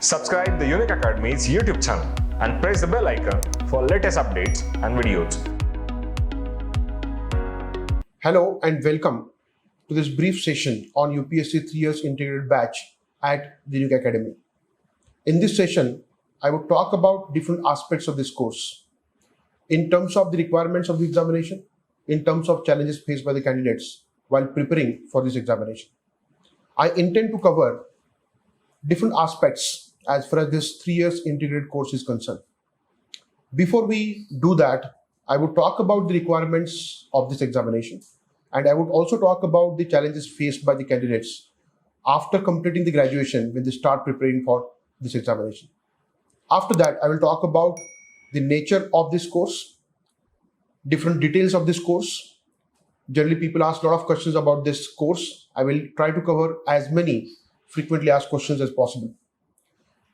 Subscribe the Unique Academy's YouTube channel and press the bell icon for latest updates and videos. Hello and welcome to this brief session on UPSC 3 years integrated batch at the Unique Academy. In this session, I would talk about different aspects of this course in terms of the requirements of the examination, in terms of challenges faced by the candidates while preparing for this examination. I intend to cover different aspects as far as this 3 years integrated course is concerned. Before we do that, I would talk about the requirements of this examination, and I would also talk about the challenges faced by the candidates after completing the graduation when they start preparing for this examination. After that, I will talk about the nature of this course, different details of this course. Generally, people ask a lot of questions about this course. I will try to cover as many frequently asked questions as possible.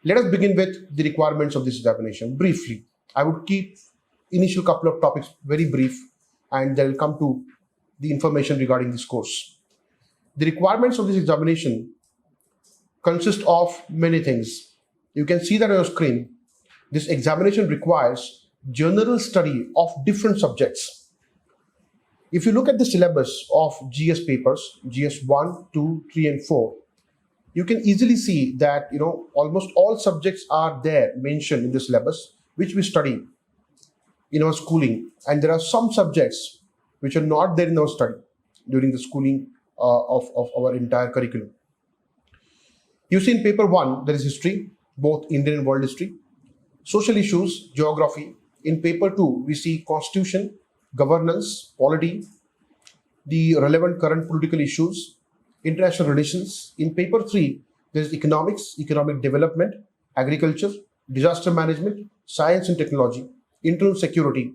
Let us begin with the requirements of this examination. Briefly, I would keep initial couple of topics very brief, and then come to the information regarding this course. The requirements of this examination consist of many things. You can see that on your screen. This examination requires general study of different subjects. If you look at the syllabus of GS papers, GS 1, 2, 3, and 4, you can easily see that almost all subjects are there mentioned in the syllabus, which we study in our schooling. And there are some subjects which are not there in our study during the schooling of our entire curriculum. You see in paper 1, there is history, both Indian and world history, social issues, geography. In paper 2, we see constitution, governance, polity, the relevant current political issues, international relations. In paper 3, there is economics, economic development, agriculture, disaster management, science and technology, internal security.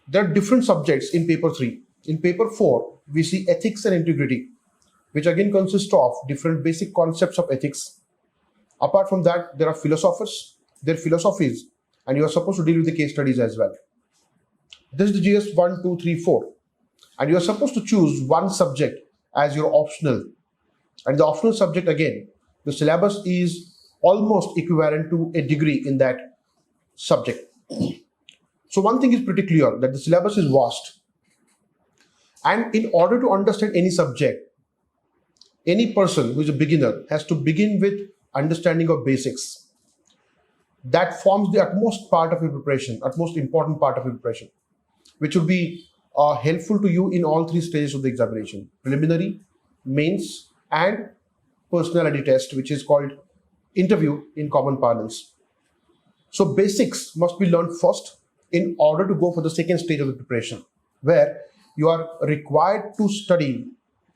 There are different subjects in paper 3. In paper 4, we see ethics and integrity, which again consists of different basic concepts of ethics. Apart from that, there are philosophers, their philosophies, and you are supposed to deal with the case studies as well. This is the GS 1, 2, 3, 4. And you are supposed to choose one subject as your optional. And the optional subject, again, the syllabus is almost equivalent to a degree in that subject. So one thing is pretty clear, that the syllabus is vast. And in order to understand any subject, any person who is a beginner has to begin with understanding of basics. That forms the utmost part of your preparation, utmost important part of your preparation, which will be helpful to you in all 3 stages of the examination: preliminary, mains, and personality test, which is called interview in common parlance. So basics must be learned first in order to go for the second stage of the preparation, where you are required to study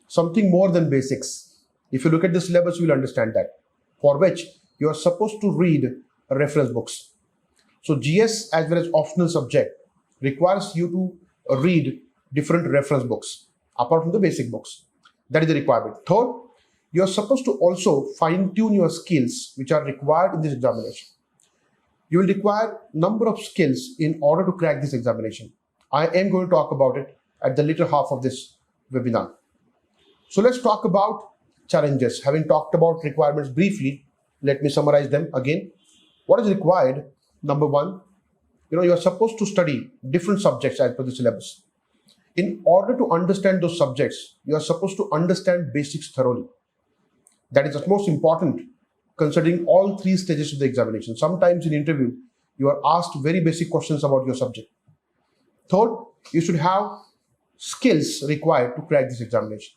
something more than basics. If you look at the syllabus, you will understand that, for which you are supposed to read reference books. So GS as well as optional subject requires you to read different reference books apart from the basic books. That is the requirement. Third, you are supposed to also fine-tune your skills which are required in this examination. You will require number of skills in order to crack this examination. I am going to talk about it at the later half of this webinar. So let's talk about challenges. Having talked about requirements briefly, let me summarize them again. What is required? Number 1, you are supposed to study different subjects as per the syllabus. In order to understand those subjects, you are supposed to understand basics thoroughly. That is the most important, considering all 3 stages of the examination. Sometimes in interview, you are asked very basic questions about your subject. Third, you should have skills required to crack this examination.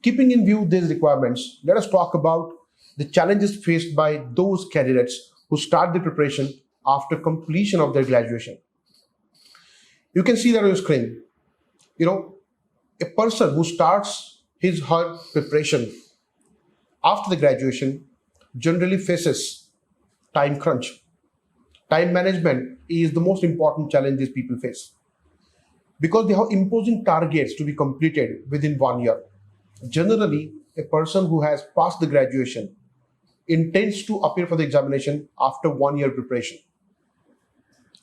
Keeping in view these requirements, let us talk about the challenges faced by those candidates who start the preparation after completion of their graduation. You can see that on your screen. A person who starts his or her preparation after the graduation generally faces time crunch. Time management is the most important challenge these people face, because they have imposing targets to be completed within 1 year. Generally, a person who has passed the graduation intends to appear for the examination after 1 year preparation.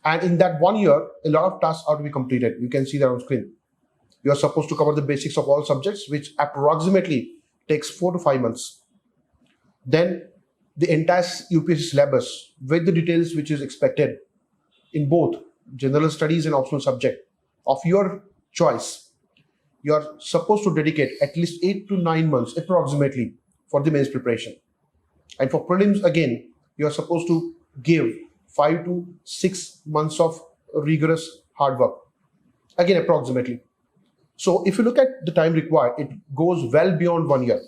And in that 1 year, a lot of tasks are to be completed. You can see that on screen. You are supposed to cover the basics of all subjects, which approximately takes 4 to 5 months. Then the entire UPSC syllabus with the details which is expected in both general studies and optional subject of your choice, you are supposed to dedicate at least 8 to 9 months approximately for the mains preparation. And for prelims, again, you are supposed to give 5 to 6 months of rigorous hard work, again approximately. So if you look at the time required, it goes well beyond 1 year.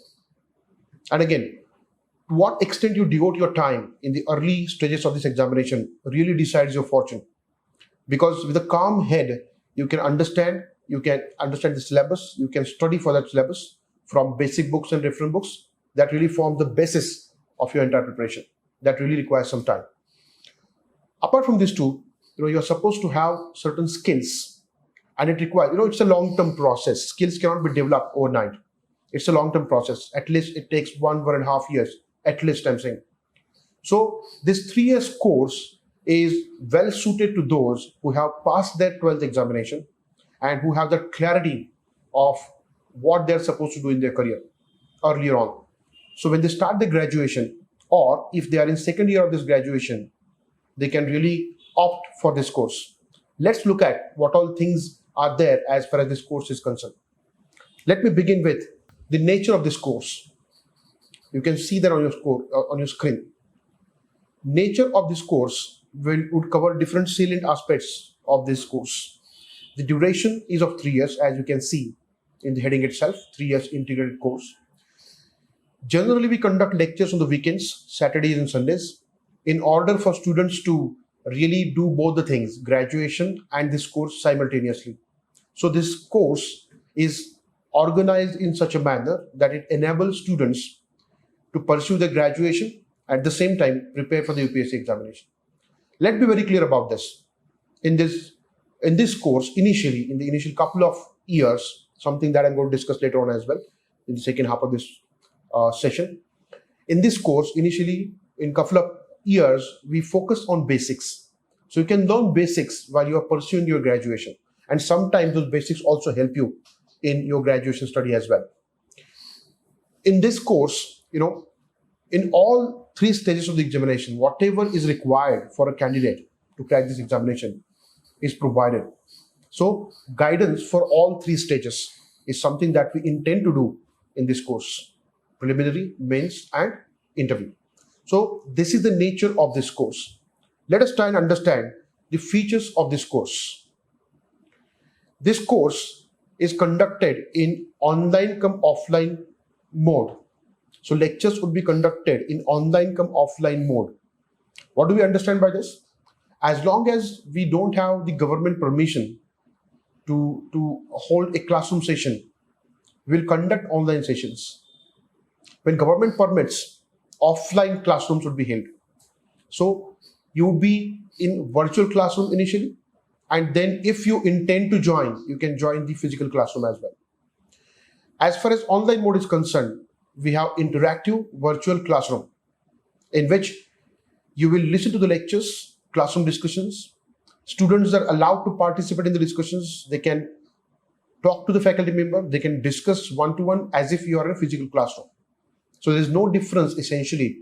And again, to what extent you devote your time in the early stages of this examination really decides your fortune. Because with a calm head, you can understand the syllabus, you can study for that syllabus from basic books and reference books that really form the basis of your entire preparation. That really requires some time. Apart from these two, you're supposed to have certain skills, and it requires, it's a long-term process. Skills cannot be developed overnight. It's a long-term process. At least it takes 1.5 years, at least I'm saying. So this 3 years course is well suited to those who have passed their 12th examination and who have the clarity of what they're supposed to do in their career earlier on. So when they start the graduation, or if they are in second year of this graduation, they can really opt for this course. Let's look at what all things are there as far as this course is concerned. Let me begin with the nature of this course. You can see that on your screen. Nature of this course would cover different salient aspects of this course. The duration is of 3 years, as you can see in the heading itself, 3 years integrated course. Generally, we conduct lectures on the weekends, Saturdays and Sundays, in order for students to really do both the things, graduation and this course simultaneously. So this course is organized in such a manner that it enables students to pursue their graduation, at the same time prepare for the UPSC examination. Let's be very clear about this. In this course, initially, in the initial couple of years, something that I'm going to discuss later on as well, in the second half of this session. In this course, initially, in a couple of years, we focus on basics. So you can learn basics while you are pursuing your graduation. And sometimes those basics also help you in your graduation study as well. In this course, in all 3 stages of the examination, whatever is required for a candidate to crack this examination is provided. So guidance for all 3 stages is something that we intend to do in this course: preliminary, mains, and interview. So this is the nature of this course. Let us try and understand the features of this course. This course is conducted in online cum offline mode. So lectures would be conducted in online cum offline mode. What do we understand by this? As long as we don't have the government permission to hold a classroom session, we will conduct online sessions. When government permits, offline classrooms would be held. So you would be in virtual classroom initially, and then if you intend to join, you can join the physical classroom as well. As far as online mode is concerned, we have interactive virtual classroom in which you will listen to the lectures, classroom discussions. Students are allowed to participate in the discussions. They can talk to the faculty member. They can discuss one-to-one as if you are in a physical classroom. So there is no difference essentially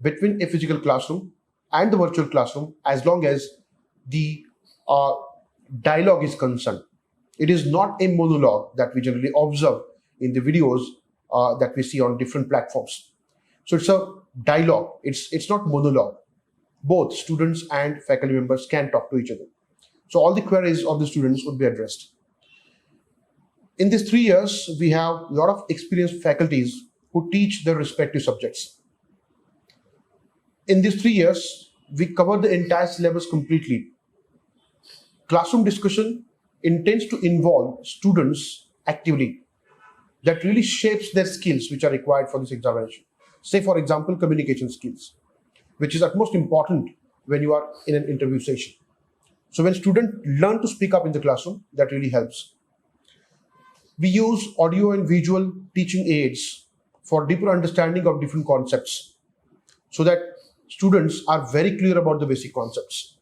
between a physical classroom and the virtual classroom as long as the dialogue is concerned. It is not a monologue that we generally observe in the videos that we see on different platforms. So it's a dialogue. It's not monologue. Both students and faculty members can talk to each other. So all the queries of the students would be addressed. In these 3 years, we have a lot of experienced faculties who teach their respective subjects. In these 3 years, we cover the entire syllabus completely. Classroom discussion intends to involve students actively. That really shapes their skills which are required for this examination. Say, for example, communication skills, which is at most important when you are in an interview session. So when students learn to speak up in the classroom, that really helps. We use audio and visual teaching aids for deeper understanding of different concepts so that students are very clear about the basic concepts.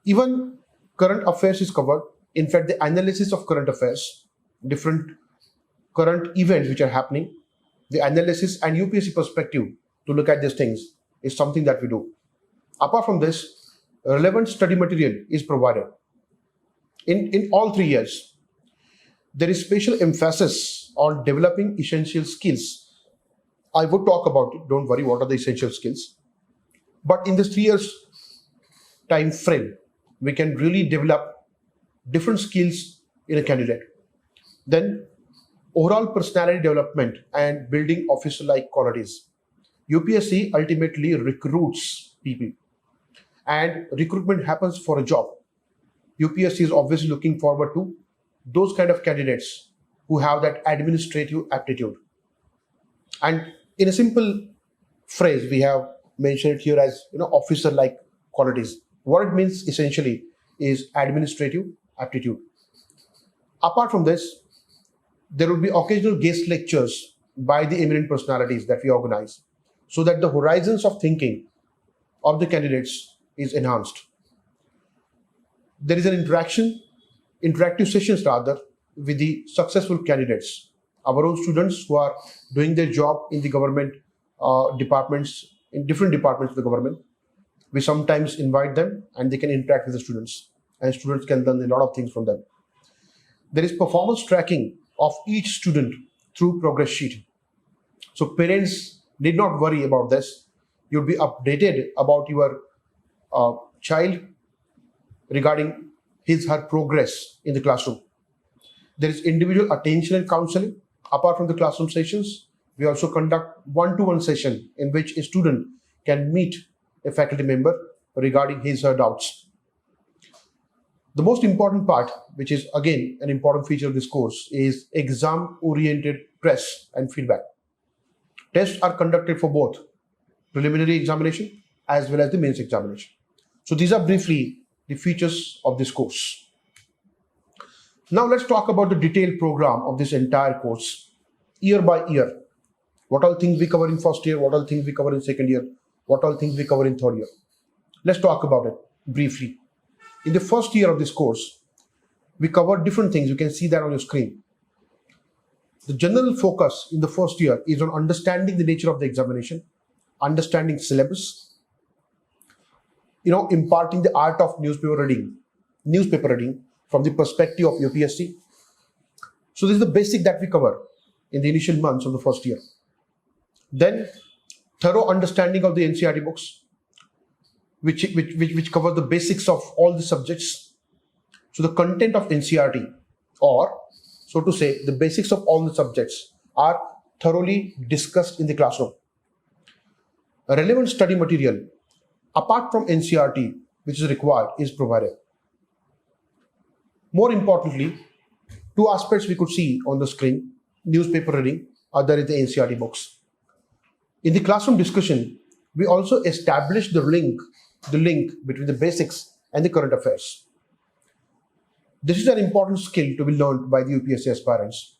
Even current affairs is covered. In fact, the analysis of current affairs, different current events which are happening, the analysis and UPSC perspective to look at these things is something that we do. Apart from this, relevant study material is provided. In all 3 years, there is special emphasis on developing essential skills. I would talk about it, don't worry, what are the essential skills. But in this 3 years time frame, we can really develop different skills in a candidate. Then overall personality development and building officer-like qualities. UPSC ultimately recruits people, and recruitment happens for a job. UPSC is obviously looking forward to those kind of candidates who have that administrative aptitude. And in a simple phrase, we have mentioned it here as officer-like qualities. What it means essentially is administrative aptitude. Apart from this, there will be occasional guest lectures by the eminent personalities that we organize, so that the horizons of thinking of the candidates is enhanced. There is an interactive sessions rather, with the successful candidates, our own students who are doing their job in the government departments, in different departments of the government. We sometimes invite them and they can interact with the students, and students can learn a lot of things from them. There is performance tracking of each student through progress sheet. So parents need not worry about this. You'll be updated about your child regarding her progress in the classroom. There is individual attention and counseling. Apart from the classroom sessions, we also conduct one-to-one session in which a student can meet a faculty member regarding her doubts. The most important part, which is again an important feature of this course, is exam-oriented tests and feedback. Tests are conducted for both preliminary examination as well as the mains examination. So these are briefly the features of this course. Now let's talk about the detailed program of this entire course, year by year. What all things we cover in first year, what all things we cover in second year, what all things we cover in third year. Let's talk about it briefly. In the first year of this course, we cover different things. You can see that on your screen. The general focus in the first year is on understanding the nature of the examination, understanding syllabus, imparting the art of newspaper reading from the perspective of UPSC. So this is the basic that we cover in the initial months of the first year. Then thorough understanding of the NCERT books, which cover the basics of all the subjects. So the content of NCERT, or so to say, the basics of all the subjects, are thoroughly discussed in the classroom. A relevant study material, apart from NCERT, which is required, is provided. More importantly, two aspects we could see on the screen: newspaper reading, other is the NCERT books. In the classroom discussion, we also established the link between the basics and the current affairs. This is an important skill to be learned by the UPSC aspirants.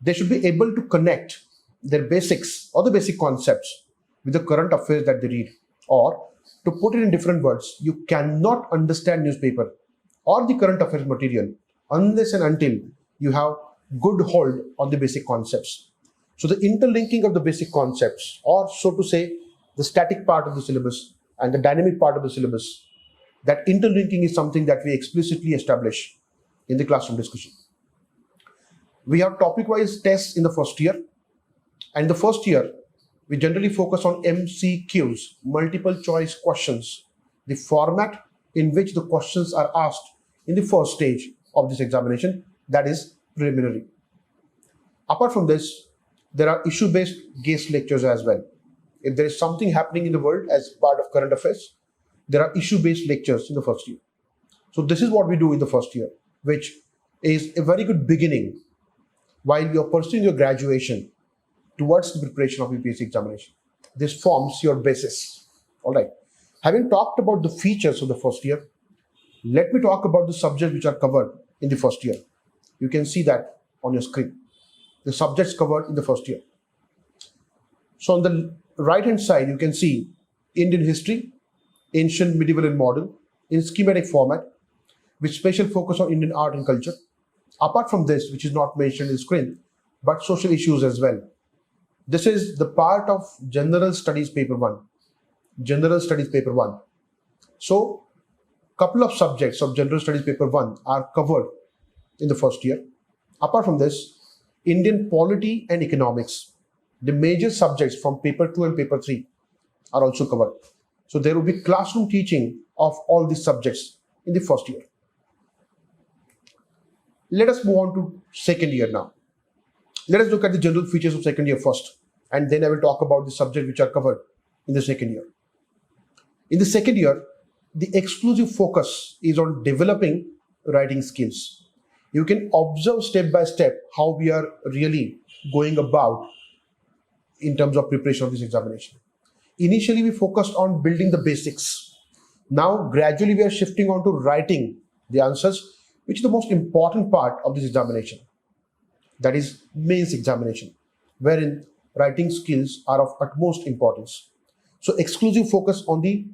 They should be able to connect their basics or the basic concepts with the current affairs that they read. Or, to put it in different words, you cannot understand newspaper or the current affairs material unless and until you have good hold on the basic concepts. So the interlinking of the basic concepts, or so to say, the static part of the syllabus and the dynamic part of the syllabus, that interlinking is something that we explicitly establish in the classroom discussion. We have topic-wise tests in the first year. And the first year, we generally focus on MCQs, multiple choice questions, the format in which the questions are asked in the first stage of this examination, that is preliminary. Apart from this, there are issue-based guest lectures as well. If there is something happening in the world as part of current affairs, there are issue-based lectures in the first year. So this is what we do in the first year, which is a very good beginning while you're pursuing your graduation towards the preparation of UPSC examination. This forms your basis. All right. Having talked about the features of the first year, let me talk about the subjects which are covered in the first year. You can see that on your screen. The subjects covered in the first year. So on the right-hand side, you can see Indian history, ancient, medieval, and modern, in schematic format, with special focus on Indian art and culture. Apart from this, which is not mentioned in the screen, but social issues as well. This is the part of General Studies Paper 1. General Studies Paper 1. So, couple of subjects of General Studies Paper 1 are covered in the first year. Apart from this, Indian polity and economics, the major subjects from Paper 2 and Paper 3 are also covered. So, there will be classroom teaching of all these subjects in the first year. Let us move on to second year now. Let us look at the general features of second year first, and then I will talk about the subjects which are covered in the second year. In the second year, the exclusive focus is on developing writing skills. You can observe step by step how we are really going about in terms of preparation of this examination. Initially, we focused on building the basics. Now, gradually, we are shifting on to writing the answers, which is the most important part of this examination. That is mains examination, wherein writing skills are of utmost importance. So exclusive focus on the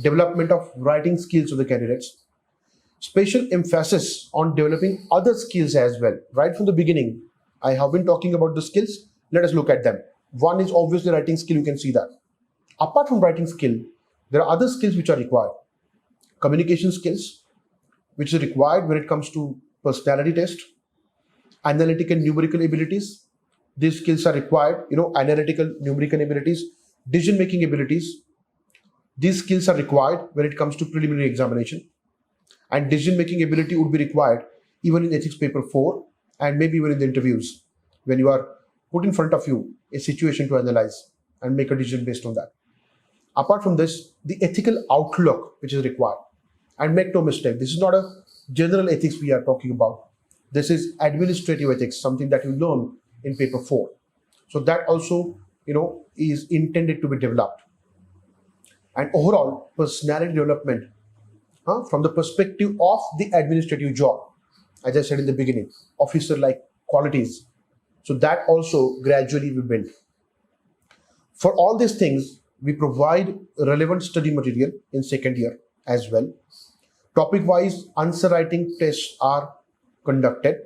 development of writing skills of the candidates. Special emphasis on developing other skills as well. Right from the beginning, I have been talking about the skills. Let us look at them. One is obviously writing skill, you can see that. Apart from writing skill, there are other skills which are required. Communication skills, which is required when it comes to personality test, analytical numerical abilities. These skills are required, analytical numerical abilities, decision-making abilities. These skills are required when it comes to preliminary examination. And decision-making ability would be required even in ethics paper 4 and maybe even in the interviews when you are put in front of you a situation to analyze and make a decision based on that. Apart from this, the ethical outlook which is required. And make no mistake, this is not a general ethics we are talking about. This is administrative ethics, something that you learn in paper 4. So that also, is intended to be developed. And overall, personality development from the perspective of the administrative job, as I said in the beginning, officer-like qualities. So that also gradually we build. For all these things, we provide relevant study material in second year as well. Topic-wise answer writing tests are conducted.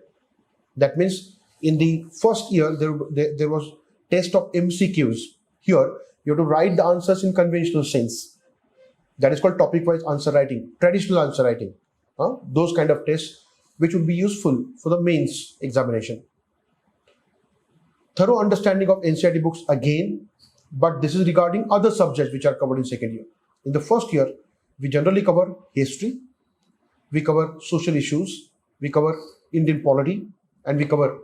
That means in the first year, there was test of MCQs. Here, you have to write the answers in conventional sense. That is called topic-wise answer writing, traditional answer writing. Those kind of tests which would be useful for the mains examination. Thorough understanding of NCERT books again, but this is regarding other subjects which are covered in second year. In the first year, we generally cover history, we cover social issues, we cover Indian polity, and we cover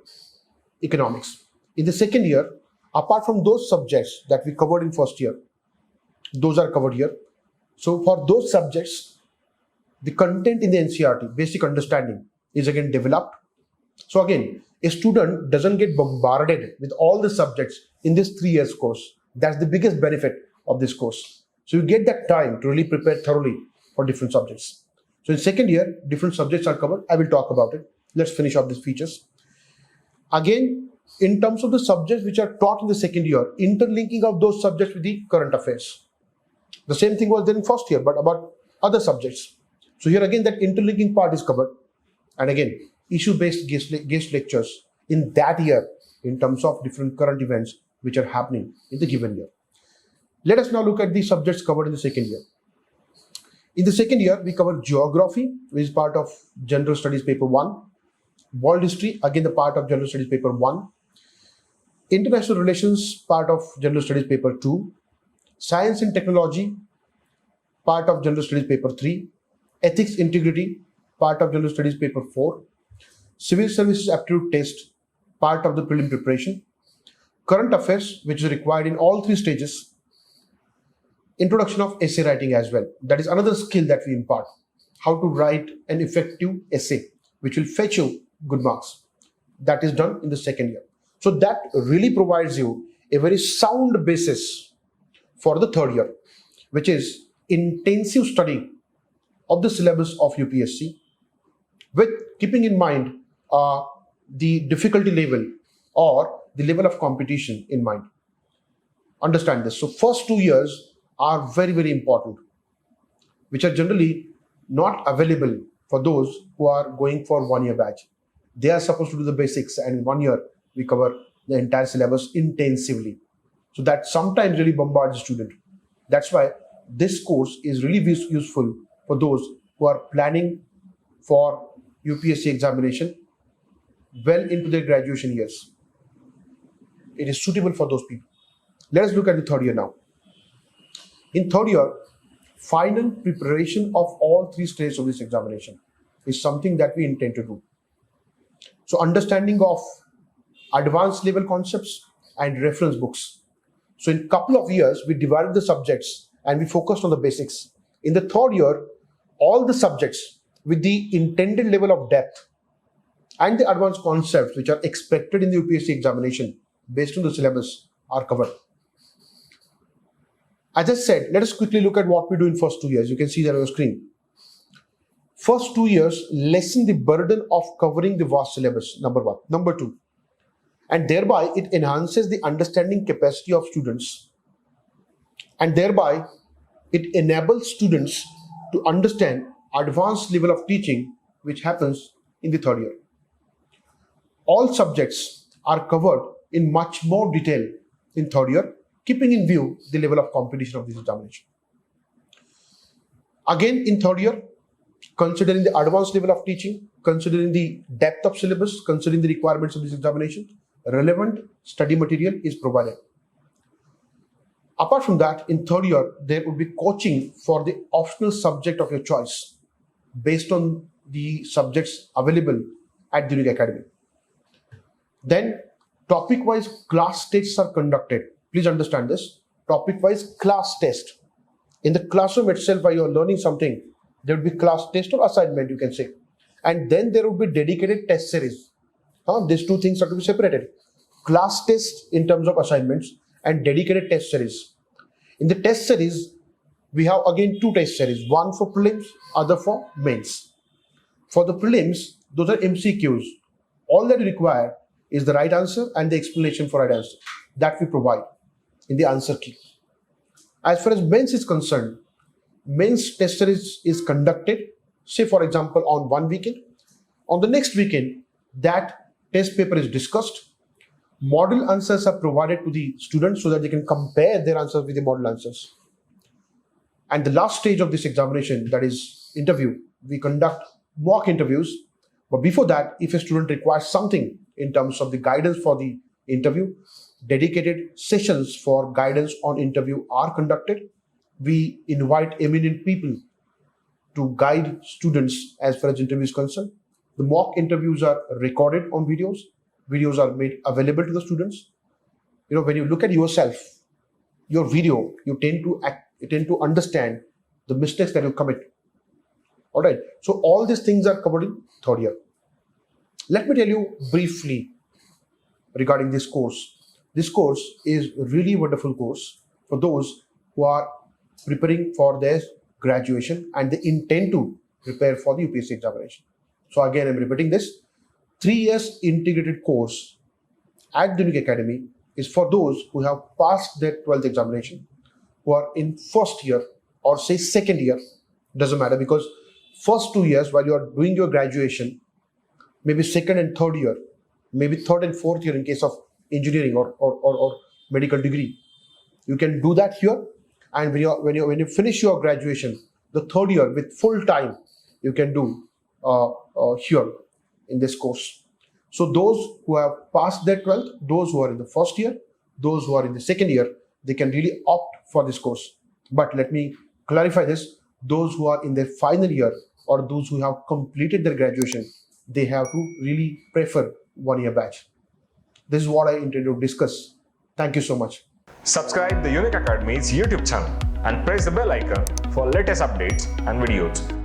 economics. In the second year, apart from those subjects that we covered in first year, those are covered here. So for those subjects, the content in the NCERT, basic understanding, is again developed. So again, a student doesn't get bombarded with all the subjects in this 3 years course. That's the biggest benefit of this course. So you get that time to really prepare thoroughly for different subjects. So in second year, different subjects are covered. I will talk about it. Let's finish off these features. Again, in terms of the subjects which are taught in the second year, interlinking of those subjects with the current affairs. The same thing was there in first year, but about other subjects. So here again, that interlinking part is covered. And again, issue-based guest lectures in that year in terms of different current events which are happening in the given year. Let us now look at the subjects covered in the second year. In the second year, we cover geography, which is part of General Studies Paper 1. World History, again the part of General Studies Paper 1. International Relations, part of General Studies Paper 2. Science and Technology, part of General Studies Paper 3. Ethics Integrity, part of General Studies Paper 4. Civil Services Aptitude Test, part of the prelim preparation. Current Affairs, which is required in all 3 stages. Introduction of essay writing as well. That is another skill that we impart. How to write an effective essay, which will fetch you good marks. That is done in the second year. So that really provides you a very sound basis for the third year, which is intensive study of the syllabus of UPSC with keeping in mind the difficulty level or the level of competition in mind. Understand this. So first 2 years are very, very important, which are generally not available for those who are going for 1 year batch. They are supposed to do the basics, and in 1 year we cover the entire syllabus intensively. So that sometimes really bombards the student. That's why this course is really useful for those who are planning for UPSC examination well into their graduation years. It is suitable for those people. Let us look at the third year now. In third year, final preparation of all three stages of this examination is something that we intend to do. So understanding of advanced level concepts and reference books. So in a couple of years, we divided the subjects and we focused on the basics. In the third year, all the subjects with the intended level of depth and the advanced concepts which are expected in the UPSC examination based on the syllabus are covered. As I said, let us quickly look at what we do in first 2 years. You can see that on your screen. First 2 years lessen the burden of covering the vast syllabus, number one. Number two, and thereby it enhances the understanding capacity of students, and thereby it enables students to understand advanced level of teaching which happens in the third year. All subjects are covered in much more detail in third year, keeping in view the level of competition of this examination. Again, in third year, considering the advanced level of teaching, considering the depth of syllabus, considering the requirements of this examination, relevant study material is provided. Apart from that, in third year, there would be coaching for the optional subject of your choice based on the subjects available at the Unique Academy. Then, topic-wise class tests are conducted. Please understand this. Topic-wise class test. In the classroom itself, while you are learning something, there will be class test or assignment, you can say. And then there will be dedicated test series. These two things are to be separated. Class test in terms of assignments and dedicated test series. In the test series, we have again two test series. One for prelims, other for mains. For the prelims, those are MCQs. All that you require is the right answer and the explanation for right answer that we provide in the answer key. As far as mains is concerned, mains test series is conducted, say for example, on one weekend. On the next weekend, that test paper is discussed. Model answers are provided to the students so that they can compare their answers with the model answers. And the last stage of this examination, that is interview, we conduct mock interviews. But before that, if a student requires something in terms of the guidance for the interview, dedicated sessions for guidance on interview are conducted. We invite eminent people to guide students as far as interview is concerned. The mock interviews are recorded on videos. Videos are made available to the students. When you look at yourself, your video, you tend to understand the mistakes that you commit. All right. So all these things are covered in third year. Let me tell you briefly regarding this course. This course is a really wonderful course for those who are preparing for their graduation and they intend to prepare for the UPSC examination. So again, I'm repeating this. 3 years integrated course at the Unique Academy is for those who have passed their 12th examination, who are in first year or say second year, doesn't matter, because first 2 years while you are doing your graduation, maybe second and third year, maybe third and fourth year in case of engineering or medical degree, you can do that here. And when you finish your graduation, the third year with full time, you can do here in this course. So those who have passed their 12th, those who are in the first year, those who are in the second year, they can really opt for this course. But let me clarify this. Those who are in their final year or those who have completed their graduation, they have to really prefer 1 year batch. This is what I intended to discuss. Thank you so much. Subscribe the Unique Academy's YouTube channel and press the bell icon for latest updates and videos.